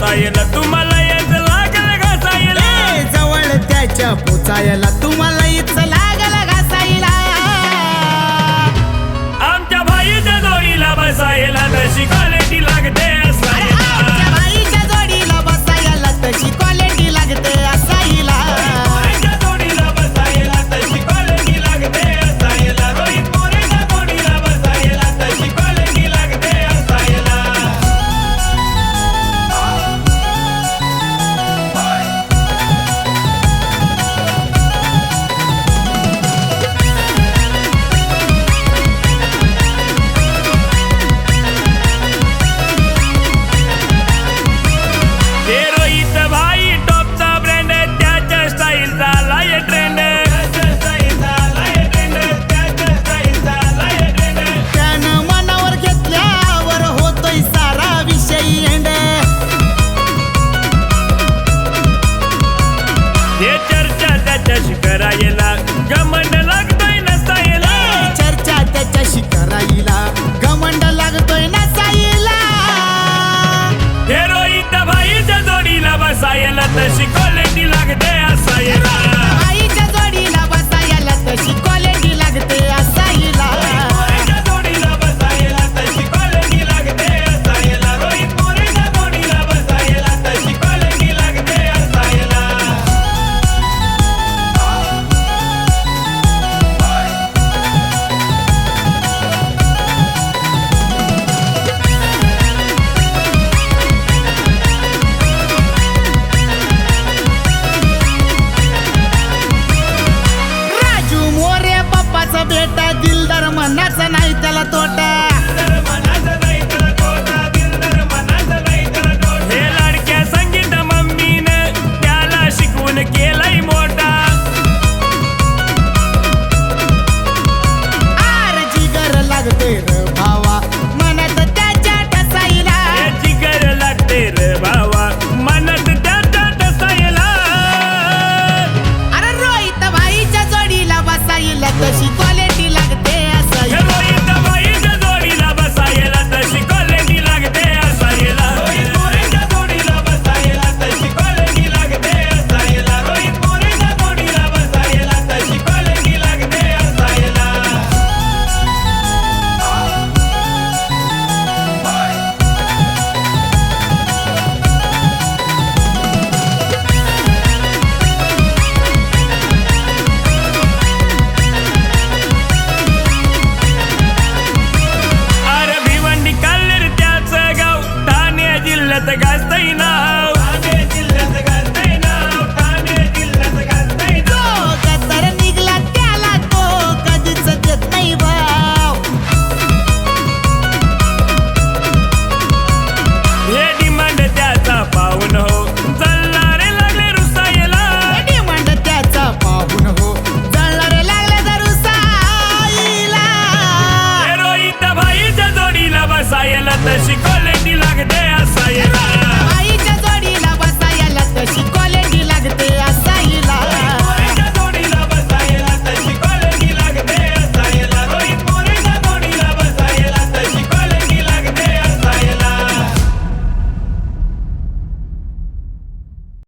बसायला तुम्हाला याच लागल घासायला जवळ त्याच्या पोचायला तुम्हाला इच लागल घासायला आमच्या भाईच्या जोडीला बसायला तशी क्वालिटी लागते असायला आमच्या बाईच्या जोडीला बसायला तशी क्वालिटी लागते असायला पोरीच्या जोडीला बसायला तशी क्वालिटी लागते असायला रोहित पोरीच्या जोडीला बसायला तशी क्वालिटी लागते असायला हे रोहित भाई टॉपचा ब्रँड त्याच्या स्टाईलचा लाय ट्रेंड त्यानं मनावर घेतल्यावर होतोय सारा विषय एंड हे चर्चा त्याच्याशी करायला घमंड लागतोय नसायला चर्चा त्याच्याशी करायला घमंड लागतोय नसायला हे रोहित भाईच्या जोडीला बसायला तशी क्वालिटी लागते असायला आईच्या जोडीला बसायला तशी क्वालिटी लागते असायला पोरीच्या जोडीला बसायला तशी क्वालिटी लागते असायला रोहित पोरीच्या जोडीला बसायला तशी क्वालिटी लागते असायला राजू मोरे पप्पाचा बेटा दिलदार मनाचा नाही त्याला तोटा हे लाडक्या संगीत मम्मीनं त्याला शिकवून केलंय मोठा आर जिगर लागते र भावा मनात त्याच्या टसाईला त्याची गर लागते रे भावा मनात त्याच्या टसायला अरे रोहित भाईच्या जोडीला बसायला तशी क्वालिटी लागते हे असायला रोहित भाईच्या जोडीला बसायला तशी क्वालिटी लागते असायला रोहित पोरीच्या जोडीला बसायला तशी क्वालिटी लागते असायला रोहित पोरीच्या जोडीला बसायला तशी क्वालिटी लागते असायला अरे भिवंडी काल्लेर त्याचं गाव ठाणे जिल्ह्यात गाजतंय नाव ठाणे जिल्ह्यात गाजतंय नाव ठाणे जिल्ह्यात गाजतंय तो कतर निघला त्याला तो कधीच देत नाही भाव हे डिमांड त्याचा पाहून हो जळणारे लागले रुसायला डिमांड त्याचा पाहून हो जळणारे लागले दरुसाईला हे रोहित भाईच्या जोडीला बसायला तशी